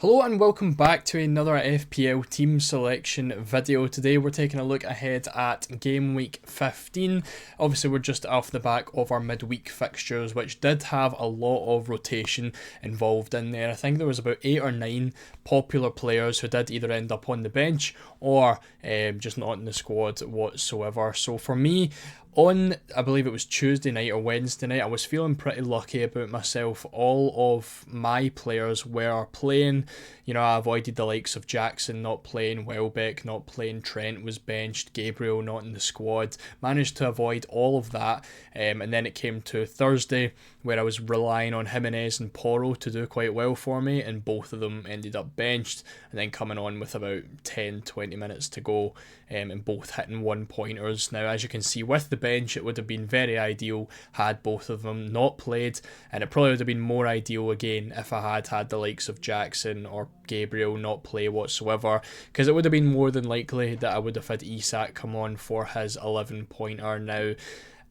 Hello and welcome back to another FPL team selection video. Today we're taking a look ahead at game week 15. Obviously we're just off the back of our midweek fixtures, which did have a lot of rotation involved in there. I think there was about 8 or 9 popular players who did either end up on the bench or just not in the squad whatsoever. So for me, on, I believe it was Tuesday night or Wednesday night, I was feeling pretty lucky about myself. All of my players were playing. You know, I avoided the likes of Jackson not playing, Welbeck not playing, Trent was benched, Gabriel not in the squad. Managed to avoid all of that. And then it came to Thursday where I was relying on Jimenez and Porro to do quite well for me, and both of them ended up benched, and then coming on with about 10-20 minutes to go, and both hitting 1-pointers. Now, as you can see with the bench, it would have been very ideal had both of them not played, and it probably would have been more ideal again if I had had the likes of Jackson or Gabriel not play whatsoever, because it would have been more than likely that I would have had Isak come on for his 11-pointer. Now,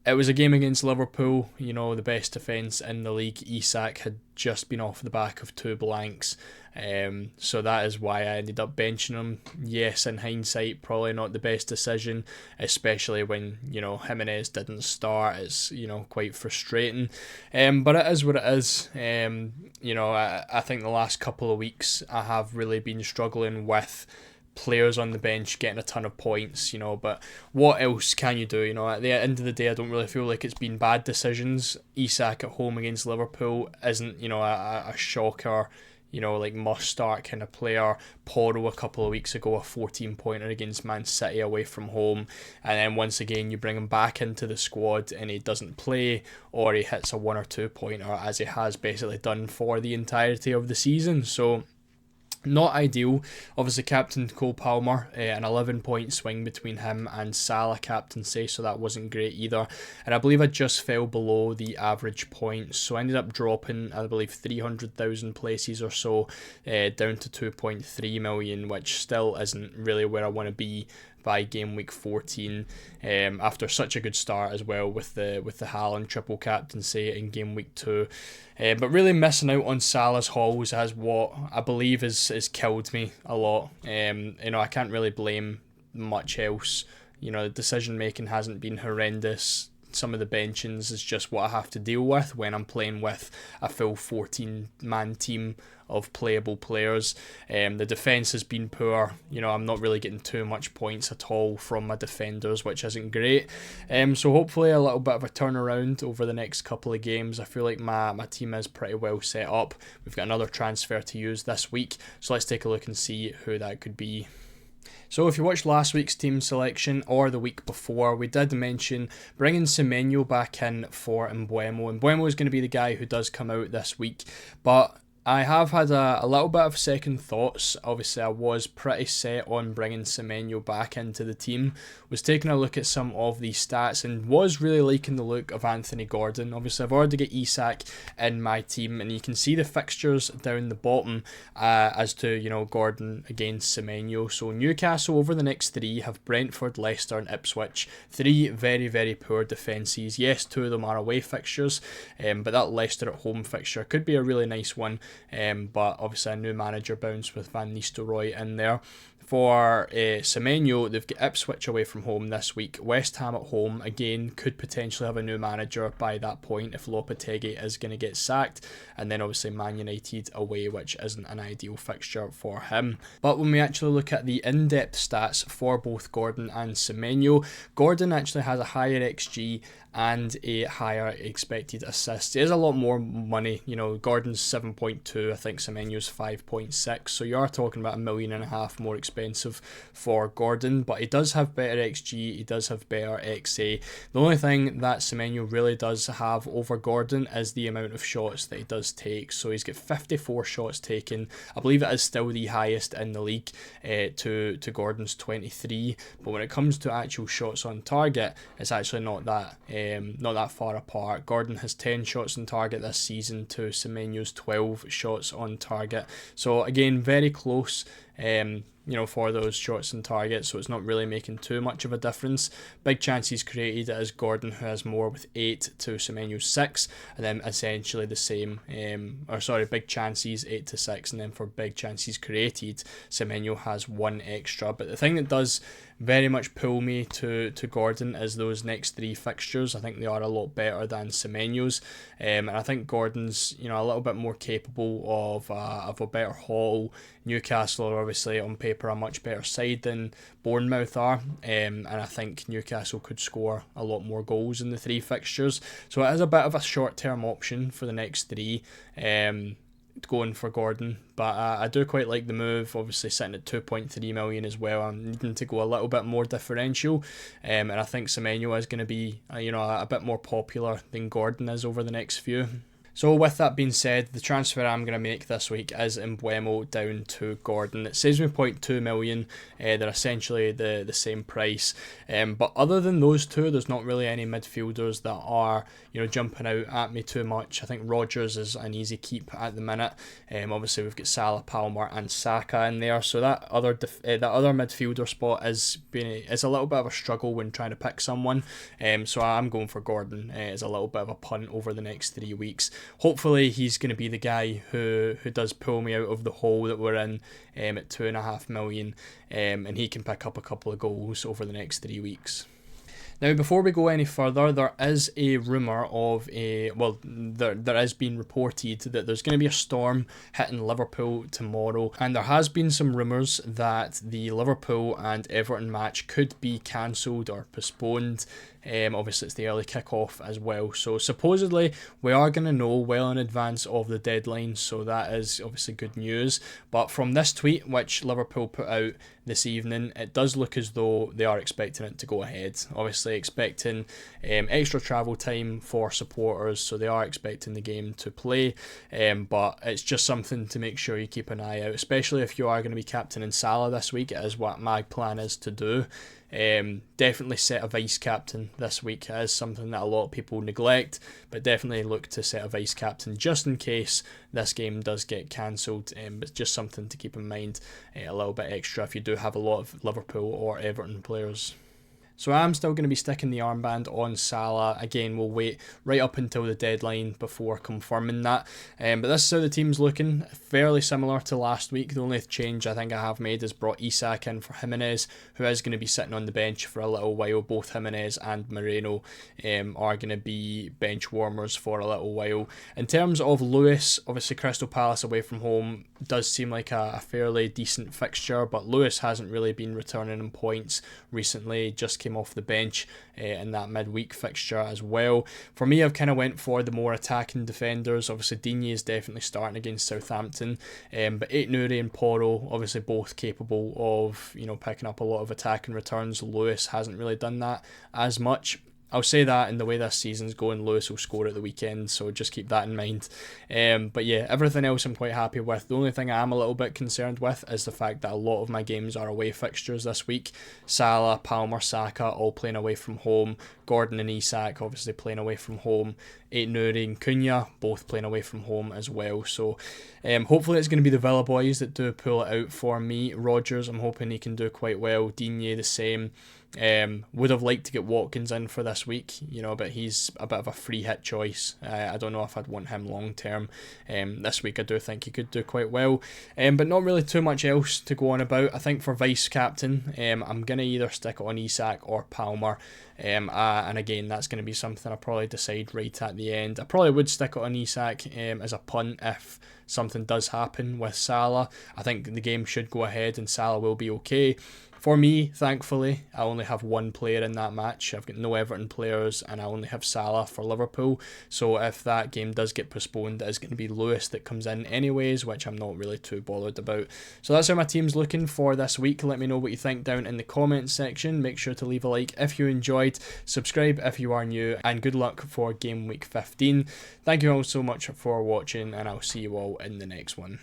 it was a game against Liverpool, you know, the best defence in the league. Isak had just been off the back of 2 blanks, so that is why I ended up benching him. Yes, in hindsight, probably not the best decision, especially when, you know, Jimenez didn't start. It's, you know, quite frustrating, but it is what it is. You know, I think the last couple of weeks I have really been struggling with players on the bench getting a ton of points, you know, but what else can you do? You know, at the end of the day, I don't really feel like it's been bad decisions. Isak at home against Liverpool isn't, you know, a shocker, you know, like must start kind of player. Porro a couple of weeks ago, a 14-pointer against Man City away from home, and then once again you bring him back into the squad and he doesn't play, or he hits a 1 or 2-pointer as he has basically done for the entirety of the season. So not ideal. Obviously, Captain Cole Palmer, an 11-point swing between him and Salah captaincy, so that wasn't great either. And I believe I just fell below the average points, so I ended up dropping, I believe, 300,000 places or so, down to 2.3 million, which still isn't really where I want to be by game week 14, after such a good start as well with the Haaland triple captaincy in game week 2. But really missing out on Salah's hauls as what I believe has killed me a lot. You know, I can't really blame much else. You know, the decision making hasn't been horrendous. Some of the benchings is just what I have to deal with when I'm playing with a full 14-man team of playable players. The defence has been poor. You know, I'm not really getting too much points at all from my defenders, which isn't great. So hopefully a little bit of a turnaround over the next couple of games. I feel like my team is pretty well set up. We've got another transfer to use this week, so let's take a look and see who that could be. So if you watched last week's team selection or the week before, we did mention bringing Semenyo back in for Mbeumo. Mbeumo is going to be the guy who does come out this week, but I have had a little bit of second thoughts. Obviously, I was pretty set on bringing Semenyo back into the team. Was taking a look at some of the stats and was really liking the look of Anthony Gordon. Obviously, I've already got Isak in my team, and you can see the fixtures down the bottom as to, you know, Gordon against Semenyo. So Newcastle over the next 3 have Brentford, Leicester and Ipswich. 3 very, very poor defences. Yes, 2 of them are away fixtures, but that Leicester at home fixture could be a really nice one. But obviously a new manager bounce with Van Nistelrooy in there. For Semenyo, they've got Ipswich away from home this week. West Ham at home, again, could potentially have a new manager by that point if Lopetegui is going to get sacked. And then obviously Man United away, which isn't an ideal fixture for him. But when we actually look at the in-depth stats for both Gordon and Semenyo, Gordon actually has a higher XG and a higher expected assists. It is a lot more money. You know, Gordon's 7.2, I think Semenyo's 5.6, so you are talking about $1.5 million more expensive for Gordon, but he does have better XG, he does have better XA. The only thing that Semenyo really does have over Gordon is the amount of shots that he does take. So he's got 54 shots taken. I believe it is still the highest in the league, to Gordon's 23, but when it comes to actual shots on target, it's actually not that far apart. Gordon has 10 shots on target this season to Semenyo's 12 shots on target. So again, very close. for those shots and targets, so it's not really making too much of a difference. Big chances created as Gordon, who has more with 8 to Semenyo's 6, and then essentially the same, big chances 8 to 6, and then for big chances created, Semenyo has 1 extra. But the thing that does very much pull me to Gordon is those next 3 fixtures. I think they are a lot better than Semenyo's, and I think Gordon's a little bit more capable of a better haul. Newcastle are obviously on paper a much better side than Bournemouth are, and I think Newcastle could score a lot more goals in the 3 fixtures, so it is a bit of a short-term option for the next 3, going for Gordon. But I do quite like the move, obviously sitting at 2.3 million as well. I'm needing to go a little bit more differential, and I think Semenyo is going to be a bit more popular than Gordon is over the next few. So with that being said, the transfer I'm going to make this week is Mbeumo down to Gordon. It saves me 0.2 million. They're essentially the same price. But other than those two, there's not really any midfielders that are jumping out at me too much. I think Rodgers is an easy keep at the minute. Obviously we've got Salah, Palmer and Saka in there. So that other midfielder spot is a little bit of a struggle when trying to pick someone. So I'm going for Gordon as a little bit of a punt over the next 3 weeks. Hopefully he's going to be the guy who does pull me out of the hole that we're in at 2.5 million, and he can pick up a couple of goals over the next 3 weeks. Now, before we go any further, there is a rumour of there has been reported that there's going to be a storm hitting Liverpool tomorrow, and there has been some rumours that the Liverpool and Everton match could be cancelled or postponed. Obviously it's the early kickoff as well, so supposedly we are going to know well in advance of the deadline, so that is obviously good news. But from this tweet which Liverpool put out this evening, it does look as though they are expecting it to go ahead. Obviously expecting extra travel time for supporters, so they are expecting the game to play, but it's just something to make sure you keep an eye out, especially if you are going to be captaining Salah this week. It is what my plan is to do. Definitely set a vice captain this week. It is something that a lot of people neglect, but definitely look to set a vice captain just in case this game does get cancelled. But just something to keep in mind, a little bit extra if you do have a lot of Liverpool or Everton players. So I'm still going to be sticking the armband on Salah. Again, we'll wait right up until the deadline before confirming that. But this is how the team's looking. Fairly similar to last week. The only change I think I have made is brought Isak in for Jimenez, who is going to be sitting on the bench for a little while. Both Jimenez and Moreno are going to be bench warmers for a little while. In terms of Lewis, obviously Crystal Palace away from home does seem like a fairly decent fixture, but Lewis hasn't really been returning in points recently. Just came off the bench in that midweek fixture as well. For me, I've kind of went for the more attacking defenders. Obviously Digne is definitely starting against Southampton, but Aït-Nouri and Porro obviously both capable of picking up a lot of attacking returns. Lewis hasn't really done that as much. I'll say that in the way this season's going, Lewis will score at the weekend, so just keep that in mind. But yeah, everything else I'm quite happy with. The only thing I am a little bit concerned with is the fact that a lot of my games are away fixtures this week. Salah, Palmer, Saka all playing away from home. Gordon and Isak obviously playing away from home. Aït-Nouri and Cunha both playing away from home as well. So hopefully it's going to be the Villa boys that do pull it out for me. Rodgers, I'm hoping he can do quite well. Digne the same. Would have liked to get Watkins in for this week, but he's a bit of a free hit choice. I don't know if I'd want him long term. This week I do think he could do quite well, but not really too much else to go on about. I think for vice captain, I'm going to either stick it on Isak or Palmer, and again that's going to be something I'll probably decide right at the end. I probably would stick it on Isak as a punt if something does happen with Salah. I think the game should go ahead and Salah will be okay. For me, thankfully, I only have one player in that match. I've got no Everton players and I only have Salah for Liverpool. So if that game does get postponed, it's going to be Lewis that comes in anyways, which I'm not really too bothered about. So that's how my team's looking for this week. Let me know what you think down in the comments section. Make sure to leave a like if you enjoyed, subscribe if you are new, and good luck for game week 15. Thank you all so much for watching, and I'll see you all in the next one.